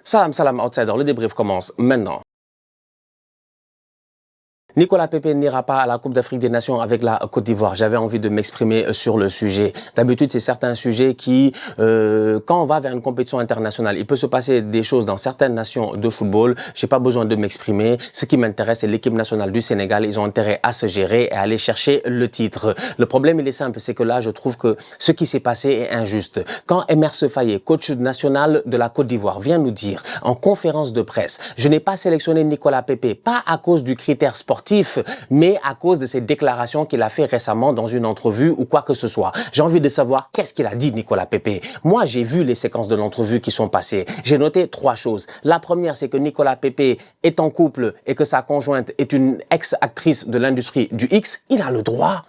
Salam, salam, outsider. Le débrief commence maintenant. Nicolas Pepe n'ira pas à la Coupe d'Afrique des Nations avec la Côte d'Ivoire. J'avais envie de m'exprimer sur le sujet. D'habitude, c'est certains sujets qui, quand on va vers une compétition internationale, il peut se passer des choses dans certaines nations de football. J'ai pas besoin de m'exprimer. Ce qui m'intéresse, c'est l'équipe nationale du Sénégal. Ils ont intérêt à se gérer et à aller chercher le titre. Le problème, il est simple, c'est que là, je trouve que ce qui s'est passé est injuste. Quand Emerse Faé, coach national de la Côte d'Ivoire, vient nous dire en conférence de presse, je n'ai pas sélectionné Nicolas Pepe, pas à cause du critère sportif, mais à cause de ces déclarations qu'il a fait récemment dans une entrevue ou quoi que ce soit. J'ai envie de savoir qu'est-ce qu'il a dit, Nicolas Pepe. Moi, j'ai vu les séquences de l'entrevue qui sont passées. J'ai noté 3 choses. La première, c'est que Nicolas Pepe est en couple et que sa conjointe est une ex-actrice de l'industrie du X. Il a le droit.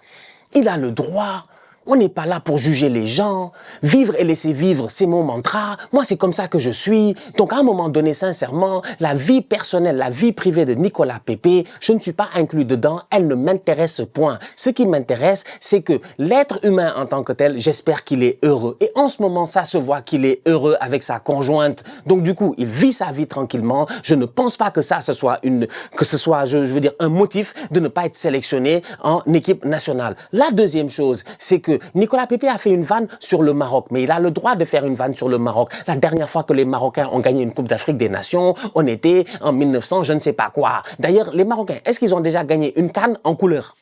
Il a le droit. On n'est pas là pour juger les gens. Vivre et laisser vivre, c'est mon mantra. Moi, c'est comme ça que je suis. Donc, à un moment donné, sincèrement, la vie personnelle, la vie privée de Nicolas Pepe, je ne suis pas inclus dedans. Elle ne m'intéresse point. Ce qui m'intéresse, c'est que l'être humain en tant que tel, j'espère qu'il est heureux. Et en ce moment, ça se voit qu'il est heureux avec sa conjointe. Donc, du coup, il vit sa vie tranquillement. Je ne pense pas que ce soit je veux dire, un motif de ne pas être sélectionné en équipe nationale. La deuxième chose, c'est que Nicolas Pepe a fait une vanne sur le Maroc, mais il a le droit de faire une vanne sur le Maroc. La dernière fois que les Marocains ont gagné une Coupe d'Afrique des Nations, on était en 1900, je ne sais pas quoi. D'ailleurs, les Marocains, est-ce qu'ils ont déjà gagné une CAN en couleur?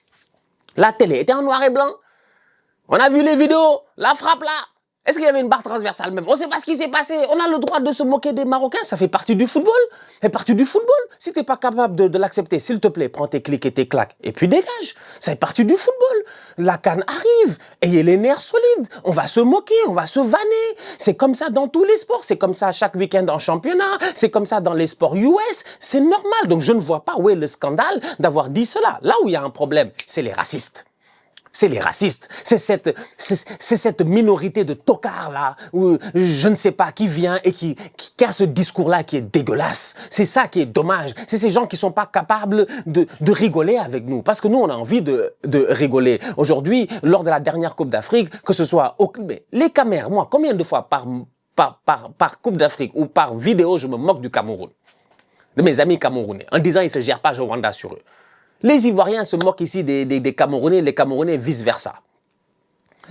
La télé était en noir et blanc. On a vu les vidéos, la frappe là. Est-ce qu'il y avait une barre transversale même? On ne sait pas ce qui s'est passé. On a le droit de se moquer des Marocains. Ça fait partie du football. Ça fait partie du football. Si tu n'es pas capable de l'accepter, s'il te plaît, prends tes clics et tes claques. Et puis dégage. Ça fait partie du football. La CAN arrive. Ayez les nerfs solides. On va se moquer. On va se vanner. C'est comme ça dans tous les sports. C'est comme ça chaque week-end en championnat. C'est comme ça dans les sports US. C'est normal. Donc je ne vois pas où est le scandale d'avoir dit cela. Là où il y a un problème, c'est les racistes. C'est les racistes, c'est cette minorité de tocards là, où je ne sais pas qui vient et qui a ce discours-là qui est dégueulasse. C'est ça qui est dommage. C'est ces gens qui sont pas capables de rigoler avec nous. Parce que nous, on a envie de rigoler. Aujourd'hui, lors de la dernière Coupe d'Afrique, que ce soit les Camers, moi, combien de fois par Coupe d'Afrique ou par vidéo, je me moque du Cameroun, de mes amis camerounais, en disant ils se gèrent pas, je Rwanda sur eux. Les Ivoiriens se moquent ici des Camerounais, les Camerounais vice-versa.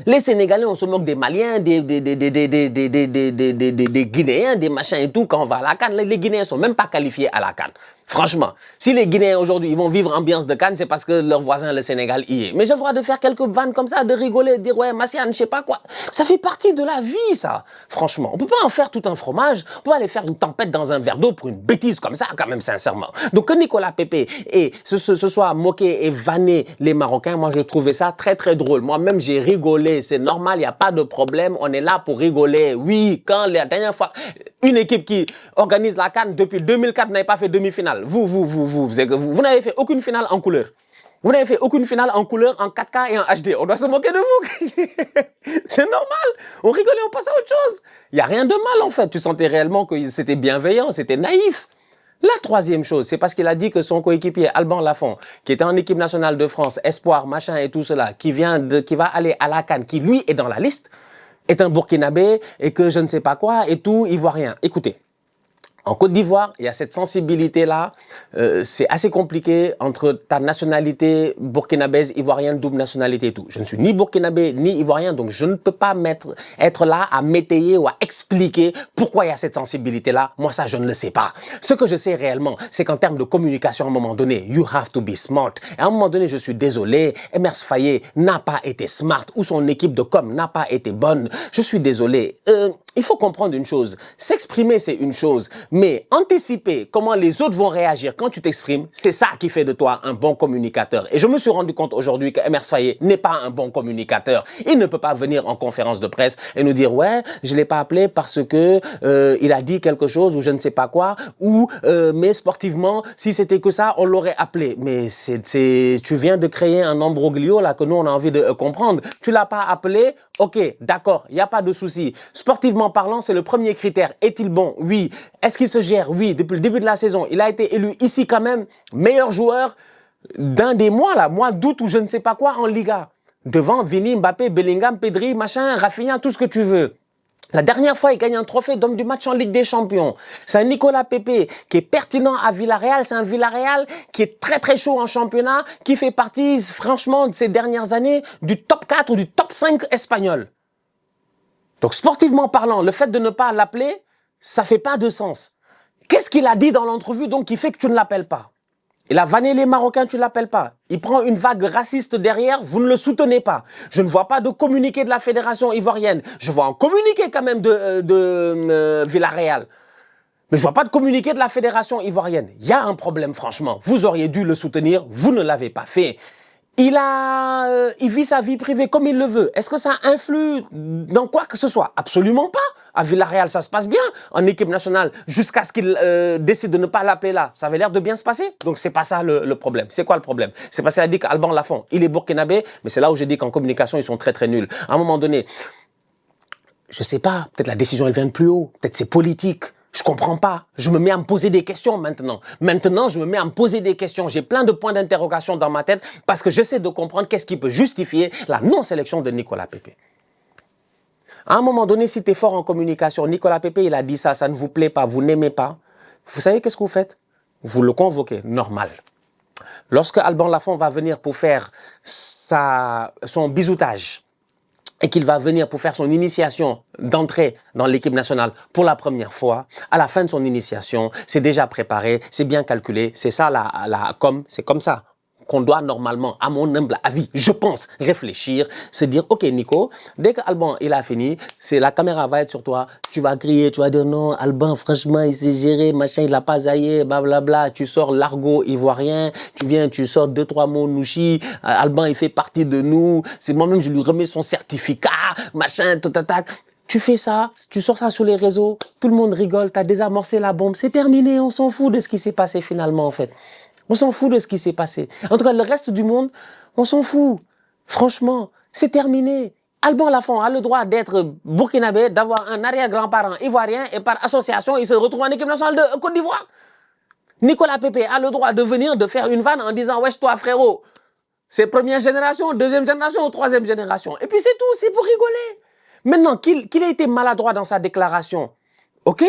Les Sénégalais, on se moque des Maliens, des Guinéens, des machins et tout quand on va à la CAN. Les Guinéens sont même pas qualifiés à la CAN. Franchement, si les Guinéens aujourd'hui ils vont vivre ambiance de CAN, c'est parce que leur voisin le Sénégal y est. Mais j'ai le droit de faire quelques vannes comme ça, de rigoler, de dire ouais, Massiane, je sais pas quoi. Ça fait partie de la vie, ça. Franchement, on peut pas en faire tout un fromage. On peut pas aller faire une tempête dans un verre d'eau pour une bêtise comme ça, quand même, sincèrement. Donc que Nicolas Pepe se soit moqué et vanné les Marocains, moi je trouvais ça très très drôle. Moi-même j'ai rigolé, c'est normal, il n'y a pas de problème. On est là pour rigoler. Oui, quand la dernière fois, une équipe qui organise la CAN depuis 2004 n'avait pas fait demi-finale. Vous n'avez fait aucune finale en couleur. Vous n'avez fait aucune finale en couleur, en 4K et en HD. On doit se moquer de vous. C'est normal. On rigole et on passe à autre chose. Il n'y a rien de mal en fait. Tu sentais réellement que c'était bienveillant, c'était naïf. La troisième chose, c'est parce qu'il a dit que son coéquipier Alban Lafont, qui était en équipe nationale de France, espoir, machin et tout cela, qui va aller à la CAN, qui lui est dans la liste, est un Burkinabé et que je ne sais pas quoi et tout, ivoirien. Écoutez. En Côte d'Ivoire, il y a cette sensibilité-là. C'est assez compliqué entre ta nationalité burkinabèse, ivoirienne, double nationalité et tout. Je ne suis ni burkinabé ni ivoirien, donc je ne peux pas être là à m'étayer ou à expliquer pourquoi il y a cette sensibilité-là. Moi, ça, je ne le sais pas. Ce que je sais réellement, c'est qu'en termes de communication, à un moment donné, you have to be smart. Et à un moment donné, je suis désolé, Emerse Faé n'a pas été smart ou son équipe de com n'a pas été bonne. Je suis désolé. Il faut comprendre une chose. S'exprimer, c'est une chose. Mais anticiper comment les autres vont réagir quand tu t'exprimes, c'est ça qui fait de toi un bon communicateur. Et je me suis rendu compte aujourd'hui que Emerse Faé n'est pas un bon communicateur. Il ne peut pas venir en conférence de presse et nous dire « Ouais, je l'ai pas appelé parce que il a dit quelque chose ou je ne sais pas quoi. » Ou « Mais sportivement, si c'était que ça, on l'aurait appelé. » Mais tu viens de créer un imbroglio là que nous, on a envie de comprendre. Tu l'as pas appelé. Ok, d'accord, il n'y a pas de souci. Sportivement parlant, c'est le premier critère. Est-il bon? Oui. Est-ce qu'il se gère? Oui. Depuis le début de la saison, il a été élu ici quand même meilleur joueur d'un des mois, là, mois d'août ou je ne sais pas quoi en Liga. Devant Vini, Mbappé, Bellingham, Pedri, machin, Rafinha, tout ce que tu veux. La dernière fois, il gagne un trophée d'homme du match en Ligue des Champions. C'est un Nicolas Pepe qui est pertinent à Villarreal. C'est un Villarreal qui est très très chaud en championnat, qui fait partie, franchement, de ces dernières années, du top 4 ou du top 5 espagnol. Donc, sportivement parlant, le fait de ne pas l'appeler, ça fait pas de sens. Qu'est-ce qu'il a dit dans l'entrevue donc qui fait que tu ne l'appelles pas? Il a vanné les Marocains, tu ne l'appelles pas. Il prend une vague raciste derrière, vous ne le soutenez pas. Je ne vois pas de communiqué de la Fédération ivoirienne. Je vois un communiqué quand même de Villarreal. Mais je ne vois pas de communiqué de la Fédération ivoirienne. Il y a un problème, franchement. Vous auriez dû le soutenir, vous ne l'avez pas fait. Il vit sa vie privée comme il le veut. Est-ce que ça influe dans quoi que ce soit? Absolument pas. À Villarreal, ça se passe bien. En équipe nationale, jusqu'à ce qu'il décide de ne pas l'appeler là, ça avait l'air de bien se passer. Donc, c'est pas ça le problème. C'est quoi le problème? C'est parce qu'il a dit qu'Alban Lafont, il est burkinabé, mais c'est là où j'ai dit qu'en communication, ils sont très, très nuls. À un moment donné, je sais pas, peut-être la décision, elle vient de plus haut. Peut-être c'est politique. Je comprends pas. Je me mets à me poser des questions maintenant. Maintenant, je me mets à me poser des questions. J'ai plein de points d'interrogation dans ma tête parce que j'essaie de comprendre qu'est-ce qui peut justifier la non-sélection de Nicolas Pepe. À un moment donné, si tu es fort en communication, Nicolas Pepe, il a dit ça, ça ne vous plaît pas, vous n'aimez pas. Vous savez qu'est-ce que vous faites? Vous le convoquez, normal. Lorsque Alban Lafont va venir pour faire son bisoutage, et qu'il va venir pour faire son initiation d'entrée dans l'équipe nationale pour la première fois, à la fin de son initiation, c'est déjà préparé, c'est bien calculé, c'est ça c'est comme ça qu'on doit normalement, à mon humble avis, je pense, réfléchir, se dire, ok Nico, dès qu'Alban il a fini, la caméra va être sur toi, tu vas crier, tu vas dire non, Alban franchement il s'est géré, machin, il a pas zaillé, blablabla, tu sors l'argot ivoirien, tu viens, tu sors 2-3 mots nouchi, Alban il fait partie de nous, c'est moi-même je lui remets son certificat, machin, tatatak. Tu fais ça, tu sors ça sur les réseaux, tout le monde rigole, t'as désamorcé la bombe, c'est terminé, on s'en fout de ce qui s'est passé finalement en fait. On s'en fout de ce qui s'est passé. En tout cas, le reste du monde, on s'en fout. Franchement, c'est terminé. Alban Lafont a le droit d'être burkinabé, d'avoir un arrière-grand-parent ivoirien et par association, il se retrouve en équipe nationale de Côte d'Ivoire. Nicolas Pepe a le droit de venir, de faire une vanne en disant « Wesh toi frérot, c'est première génération, deuxième génération ou troisième génération ». Et puis c'est tout, c'est pour rigoler. Maintenant, qu'il ait été maladroit dans sa déclaration, ok,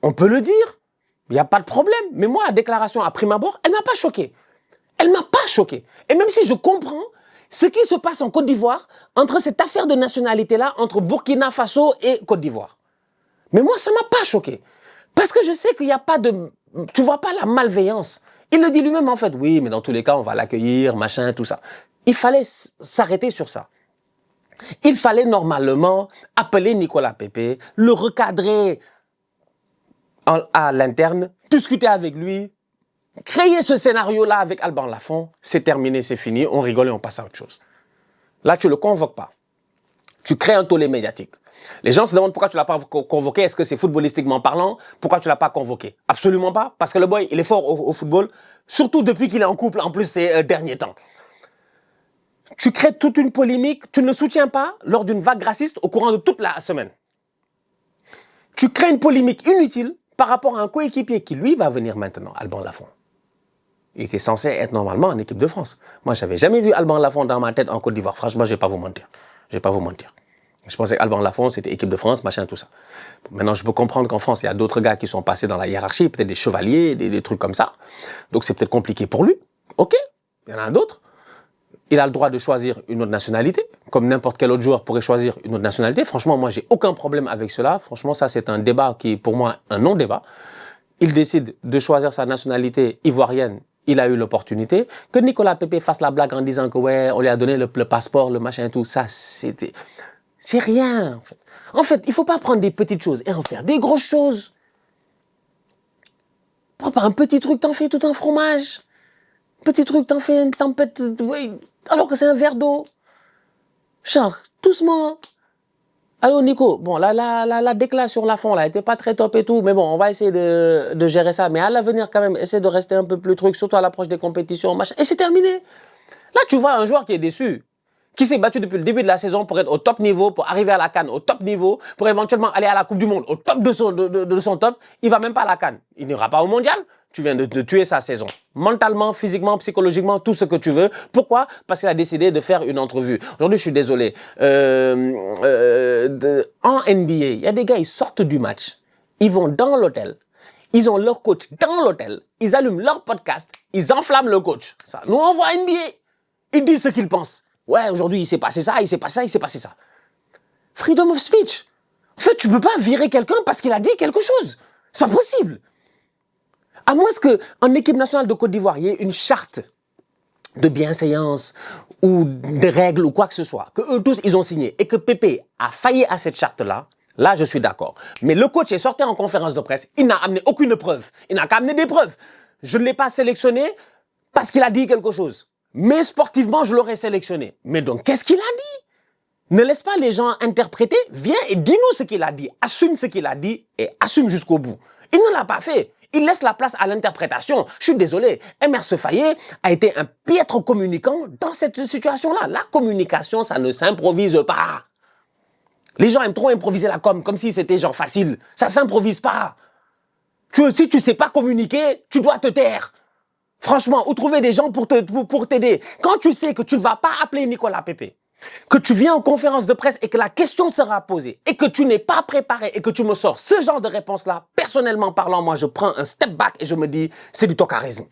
on peut le dire. Il n'y a pas de problème. Mais moi, la déclaration à prime abord, elle ne m'a pas choqué. Elle ne m'a pas choqué. Et même si je comprends ce qui se passe en Côte d'Ivoire, entre cette affaire de nationalité-là, entre Burkina Faso et Côte d'Ivoire. Mais moi, ça ne m'a pas choqué. Parce que je sais qu'il n'y a pas de... Tu ne vois pas la malveillance. Il le dit lui-même, en fait. Oui, mais dans tous les cas, on va l'accueillir, machin, tout ça. Il fallait s'arrêter sur ça. Il fallait normalement appeler Nicolas Pepe, le recadrer à l'interne, discuter avec lui, créer ce scénario-là avec Alban Lafont, c'est terminé, c'est fini, on rigole et on passe à autre chose. Là, tu ne le convoques pas. Tu crées un tollé médiatique. Les gens se demandent pourquoi tu ne l'as pas convoqué. Est-ce que c'est footballistiquement parlant? Pourquoi tu ne l'as pas convoqué? Absolument pas, parce que le boy, il est fort au football, surtout depuis qu'il est en couple, en plus, ces derniers temps. Tu crées toute une polémique, tu ne le soutiens pas lors d'une vague raciste au courant de toute la semaine. Tu crées une polémique inutile par rapport à un coéquipier qui, lui, va venir maintenant, Alban Lafont. Il était censé être normalement en équipe de France. Moi, je n'avais jamais vu Alban Lafont dans ma tête en Côte d'Ivoire. Franchement, je ne vais pas vous mentir. Je vais pas vous mentir. Je pensais qu'Alban Lafont, c'était équipe de France, machin, tout ça. Maintenant, je peux comprendre qu'en France, il y a d'autres gars qui sont passés dans la hiérarchie, peut-être des chevaliers, des trucs comme ça. Donc, c'est peut-être compliqué pour lui. OK, il y en a d'autres. Il a le droit de choisir une autre nationalité, comme n'importe quel autre joueur pourrait choisir une autre nationalité. Franchement, moi, j'ai aucun problème avec cela. Franchement, ça, c'est un débat qui est pour moi un non-débat. Il décide de choisir sa nationalité ivoirienne. Il a eu l'opportunité. Que Nicolas Pepe fasse la blague en disant que ouais, on lui a donné le passeport, le machin et tout, ça, c'est rien, en fait. En fait, il ne faut pas prendre des petites choses et en faire des grosses choses. Prends pas un petit truc, t'en fais tout un fromage. Petit truc, t'en fais une tempête, oui, alors que c'est un verre d'eau. Genre, doucement. Alors Nico, bon, la déclaration sur Lafont, là, était pas très top et tout, mais bon, on va essayer de gérer ça. Mais à l'avenir, quand même, essaie de rester un peu plus truc, surtout à l'approche des compétitions, machin. Et c'est terminé. Là, tu vois un joueur qui est déçu. qui s'est battu depuis le début de la saison pour être au top niveau, pour arriver à la CAN au top niveau, pour éventuellement aller à la Coupe du Monde au top de son top, il va même pas à la CAN. Il n'ira pas au mondial. Tu viens de tuer sa saison. Mentalement, physiquement, psychologiquement, tout ce que tu veux. Pourquoi? Parce qu'il a décidé de faire une entrevue. Aujourd'hui, je suis désolé. En NBA, il y a des gars, ils sortent du match. Ils vont dans l'hôtel. Ils ont leur coach dans l'hôtel. Ils allument leur podcast. Ils enflamment le coach. Ça, nous, on voit NBA. Ils disent ce qu'ils pensent. Ouais, aujourd'hui, il s'est passé ça, il s'est passé ça, il s'est passé ça. Freedom of speech. En fait, tu peux pas virer quelqu'un parce qu'il a dit quelque chose. C'est pas possible. À moins qu'en équipe nationale de Côte d'Ivoire, il y ait une charte de bienséance ou de règles ou quoi que ce soit, que eux tous, ils ont signé et que Pépé a failli à cette charte-là, là, je suis d'accord. Mais le coach est sorti en conférence de presse, il n'a amené aucune preuve. Il n'a qu'à amener des preuves. Je ne l'ai pas sélectionné parce qu'il a dit quelque chose. Mais sportivement, je l'aurais sélectionné. Mais donc, qu'est-ce qu'il a dit? Ne laisse pas les gens interpréter. Viens et dis-nous ce qu'il a dit. Assume ce qu'il a dit et assume jusqu'au bout. Il ne l'a pas fait. Il laisse la place à l'interprétation. Je suis désolé. Emerse Faé a été un piètre communicant dans cette situation-là. La communication, ça ne s'improvise pas. Les gens aiment trop improviser la com, comme si c'était genre facile. Ça s'improvise pas. Si tu sais pas communiquer, tu dois te taire. Franchement, ou trouver des gens pour t'aider. Quand tu sais que tu ne vas pas appeler Nicolas Pépé, que tu viens en conférence de presse et que la question sera posée et que tu n'es pas préparé et que tu me sors ce genre de réponse-là, personnellement parlant, moi, je prends un step back et je me dis, c'est du tocarisme.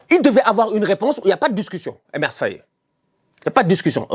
Il devait avoir une réponse où il n'y a pas de discussion, Emerse Faé. Il n'y a pas de discussion.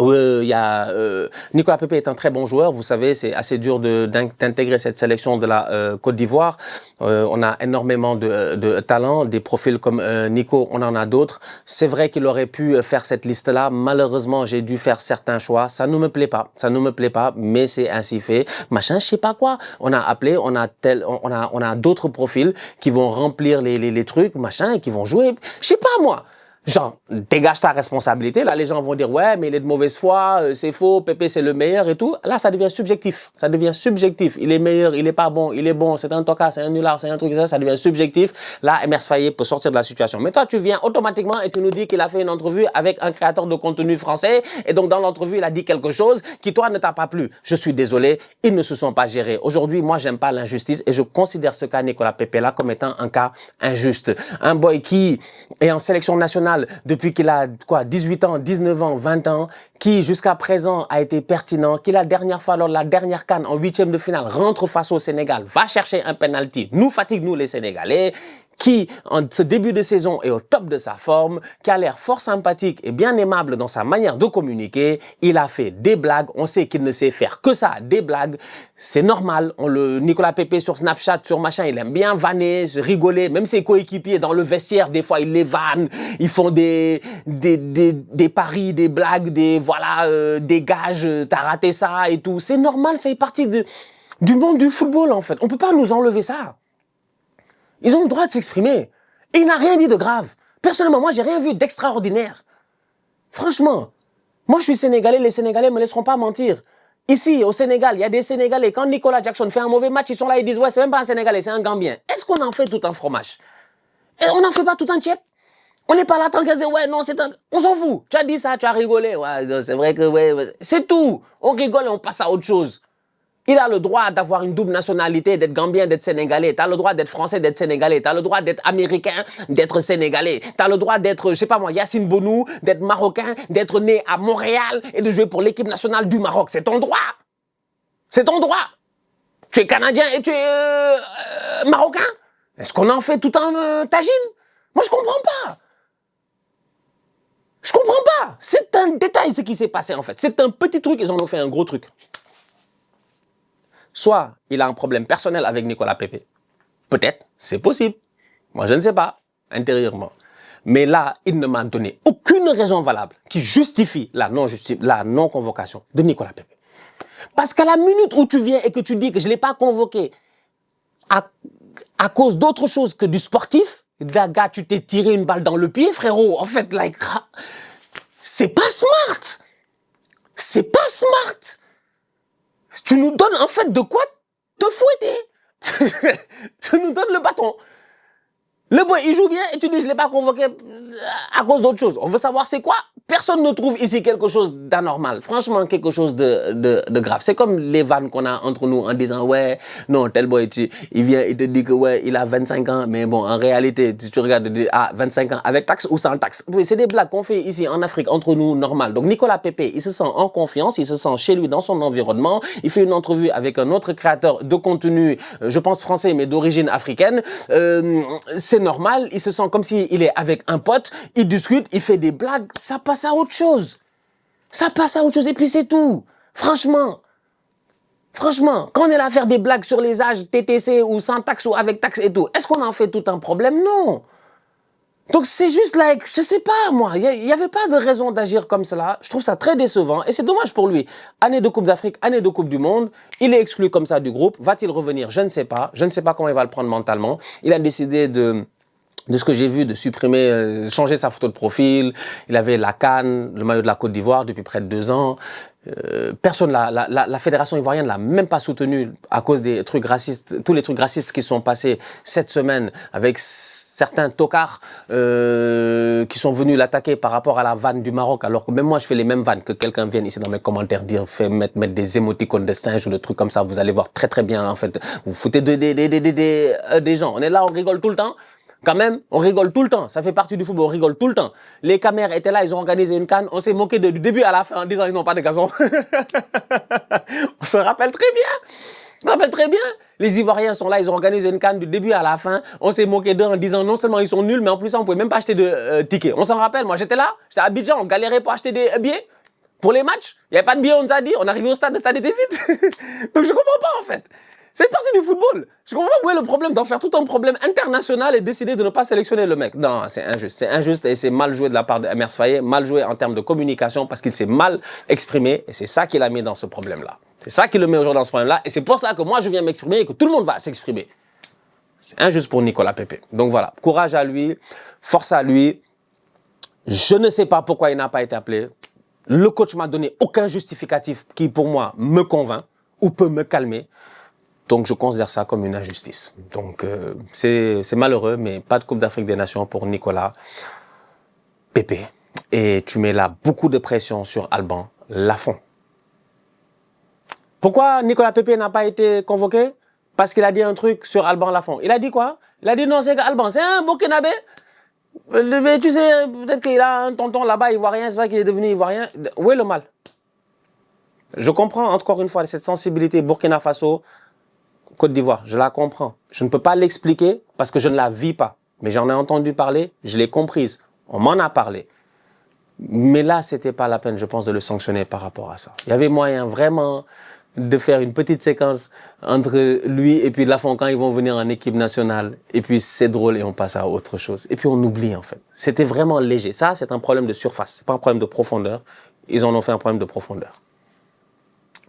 Nicolas Pépé est un très bon joueur. Vous savez, c'est assez dur d'intégrer cette sélection de la Côte d'Ivoire. On a énormément de talents, des profils comme Nico, on en a d'autres. C'est vrai qu'il aurait pu faire cette liste-là. Malheureusement, j'ai dû faire certains choix. Ça ne me plaît pas. Ça ne me plaît pas, mais c'est ainsi fait. Machin, je sais pas quoi. On a appelé, on a d'autres profils qui vont remplir les trucs, machin, et qui vont jouer. Je sais pas, moi. Genre, dégage ta responsabilité. Là, les gens vont dire, ouais, mais il est de mauvaise foi, c'est faux, Pépé, c'est le meilleur et tout. Là, ça devient subjectif. Ça devient subjectif. Il est meilleur, il est pas bon, il est bon, c'est un tocard, c'est un nulard, c'est un truc, ça devient subjectif. Là, Emerse Faé peut sortir de la situation. Mais toi, tu viens automatiquement et tu nous dis qu'il a fait une entrevue avec un créateur de contenu français. Et donc, dans l'entrevue, il a dit quelque chose qui, toi, ne t'a pas plu. Je suis désolé, ils ne se sont pas gérés. Aujourd'hui, moi, j'aime pas l'injustice et je considère ce cas Nicolas Pépé là comme étant un cas injuste. Un boy qui est en sélection nationale depuis qu'il a 18 ans, 19 ans, 20 ans, qui jusqu'à présent a été pertinent, qui la dernière fois lors de la dernière CAN en 8e de finale rentre face au Sénégal, va chercher un penalty, nous fatigue nous les Sénégalais, qui en ce début de saison est au top de sa forme, qui a l'air fort sympathique et bien aimable dans sa manière de communiquer. Il a fait des blagues, on sait qu'il ne sait faire que ça, des blagues. C'est normal, Nicolas Pépé sur Snapchat, sur machin, il aime bien vanner, rigoler, même ses coéquipiers dans le vestiaire, des fois ils les vannent, ils font des paris, des blagues, des gages, t'as raté ça et tout. C'est normal, ça fait partie du monde du football en fait. On peut pas nous enlever ça. Ils ont le droit de s'exprimer. Et il n'a rien dit de grave. Personnellement, moi, j'ai rien vu d'extraordinaire. Franchement, moi, je suis Sénégalais, les Sénégalais me laisseront pas mentir. Ici, au Sénégal, il y a des Sénégalais, quand Nicolas Jackson fait un mauvais match, ils sont là, ils disent, ouais, c'est même pas un Sénégalais, c'est un Gambien. Est-ce qu'on en fait tout un fromage? Et on n'en fait pas tout un tchèp? On n'est pas là tant qu'à dire, ouais, non, c'est un... On s'en fout. Tu as dit ça, tu as rigolé. Ouais, c'est vrai que, ouais, c'est tout. On rigole et on passe à autre chose. Il a le droit d'avoir une double nationalité, d'être gambien, d'être sénégalais. T'as le droit d'être français, d'être sénégalais. T'as le droit d'être américain, d'être sénégalais. T'as le droit d'être, je sais pas moi, Yacine Bonou, d'être marocain, d'être né à Montréal et de jouer pour l'équipe nationale du Maroc. C'est ton droit. C'est ton droit. Tu es canadien et tu es marocain. Est-ce qu'on en fait tout un tagine? Moi, je comprends pas. Je comprends pas. C'est un détail ce qui s'est passé en fait. C'est un petit truc, ils en ont fait un gros truc. Soit il a un problème personnel avec Nicolas Pépé. Peut-être, c'est possible. Moi, je ne sais pas, intérieurement. Mais là, il ne m'a donné aucune raison valable qui justifie la non-convocation de Nicolas Pépé. Parce qu'à la minute où tu viens et que tu dis que je ne l'ai pas convoqué à cause d'autre chose que du sportif, là, gars, tu t'es tiré une balle dans le pied, frérot. En fait, like, c'est pas smart. C'est pas smart. Tu nous donnes en fait de quoi te fouetter. Tu nous donnes le bâton. Le boy, il joue bien et tu dis, je ne l'ai pas convoqué à cause d'autre chose. On veut savoir c'est quoi. Personne ne trouve ici quelque chose d'anormal. Franchement, quelque chose de grave. C'est comme les vannes qu'on a entre nous en disant, ouais, non, tel boy, il vient, il te dit que, ouais, il a 25 ans. Mais bon, en réalité, tu regardes, 25 ans avec taxe ou sans taxe. Oui, c'est des blagues qu'on fait ici en Afrique entre nous, normal. Donc, Nicolas Pepe, il se sent en confiance, il se sent chez lui dans son environnement. Il fait une entrevue avec un autre créateur de contenu, je pense français, mais d'origine africaine. C'est normal, il se sent comme s'il est avec un pote, il discute, il fait des blagues, ça passe à autre chose. Ça passe à autre chose et puis c'est tout. Franchement, quand on est là à faire des blagues sur les âges TTC ou sans taxe ou avec taxe et tout, est-ce qu'on en fait tout un problème? Non. Donc c'est juste like, je sais pas moi, il n'y avait pas de raison d'agir comme cela. Je trouve ça très décevant et c'est dommage pour lui. Année de Coupe d'Afrique, année de Coupe du Monde, il est exclu comme ça du groupe. Va-t-il revenir? Je ne sais pas. Je ne sais pas comment il va le prendre mentalement. Il a décidé de ce que j'ai vu, de supprimer, changer sa photo de profil. Il avait la CAN, le maillot de la Côte d'Ivoire depuis près de 2 ans. Personne, la fédération ivoirienne ne l'a même pas soutenu à cause des trucs racistes, tous les trucs racistes qui sont passés cette semaine avec certains tocards qui sont venus l'attaquer par rapport à la vanne du Maroc, alors que même moi je fais les mêmes vannes, que quelqu'un vienne ici dans mes commentaires dire, mettre des émoticônes de singes ou de trucs comme ça, vous allez voir très très bien en fait. Vous foutez des gens. On est là, on rigole tout le temps. Quand même, on rigole tout le temps. Ça fait partie du football, on rigole tout le temps. Les caméras étaient là, ils ont organisé une CAN. On s'est moqué du début à la fin en disant ils n'ont pas de gazon. On se rappelle très bien. On se rappelle très bien. Les Ivoiriens sont là, ils ont organisé une CAN du début à la fin. On s'est moqué d'eux en disant non seulement ils sont nuls, mais en plus on ne pouvait même pas acheter de tickets. On s'en rappelle, moi j'étais là, j'étais à Abidjan, on galérait pour acheter des billets. Pour les matchs, il n'y avait pas de billets, on nous a dit. On arrivait au stade, le stade était vide. Donc je ne comprends pas en fait. C'est partie du football. Je comprends pas où est le problème d'en faire tout un problème international et décider de ne pas sélectionner le mec. Non, c'est injuste. C'est injuste et c'est mal joué de la part de Emers Faé, mal joué en termes de communication parce qu'il s'est mal exprimé et c'est ça qui l'a mis dans ce problème-là. C'est ça qui le met aujourd'hui dans ce problème-là et c'est pour cela que moi je viens m'exprimer et que tout le monde va s'exprimer. C'est injuste pour Nicolas Pepe. Donc voilà, courage à lui, force à lui. Je ne sais pas pourquoi il n'a pas été appelé. Le coach m'a donné aucun justificatif qui pour moi me convainc ou peut me calmer. Donc, je considère ça comme une injustice. Donc, c'est malheureux, mais pas de Coupe d'Afrique des Nations pour Nicolas Pepe. Et tu mets là beaucoup de pression sur Alban Lafont. Pourquoi Nicolas Pepe n'a pas été convoqué? Parce qu'il a dit un truc sur Alban Lafont. Il a dit quoi? Il a dit non, c'est qu'Alban, c'est un Burkinabé. Mais tu sais, peut-être qu'il a un tonton là-bas ivoirien, c'est vrai qu'il est devenu ivoirien. Où est le mal? Je comprends encore une fois cette sensibilité Burkina Faso, Côte d'Ivoire, je la comprends. Je ne peux pas l'expliquer parce que je ne la vis pas. Mais j'en ai entendu parler, je l'ai comprise. On m'en a parlé. Mais là, c'était pas la peine, je pense, de le sanctionner par rapport à ça. Il y avait moyen vraiment de faire une petite séquence entre lui et puis Lafont quand ils vont venir en équipe nationale. Et puis c'est drôle et on passe à autre chose. Et puis on oublie en fait. C'était vraiment léger. Ça, c'est un problème de surface. C'est pas un problème de profondeur. Ils en ont fait un problème de profondeur.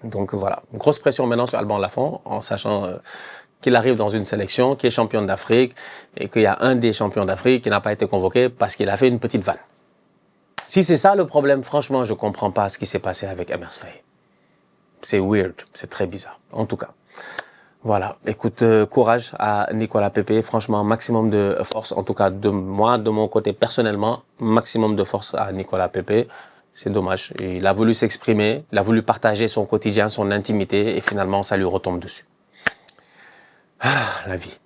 Donc voilà, une grosse pression maintenant sur Alban Lafont, en sachant qu'il arrive dans une sélection qui est championne d'Afrique et qu'il y a un des champions d'Afrique qui n'a pas été convoqué parce qu'il a fait une petite vanne. Si c'est ça le problème, franchement, je ne comprends pas ce qui s'est passé avec Emers Faé. C'est weird, c'est très bizarre, en tout cas. Voilà, écoute, courage à Nicolas Pepe, franchement, maximum de force, en tout cas de moi, de mon côté personnellement, maximum de force à Nicolas Pepe. C'est dommage. Il a voulu s'exprimer, il a voulu partager son quotidien, son intimité, et finalement, ça lui retombe dessus. Ah, la vie.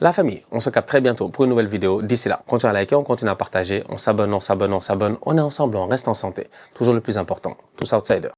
La famille, on se capte très bientôt pour une nouvelle vidéo. D'ici là, continuez à liker, on continue à partager, on s'abonne, on s'abonne, on s'abonne. On est ensemble, on reste en santé. Toujours le plus important. Tous outsiders.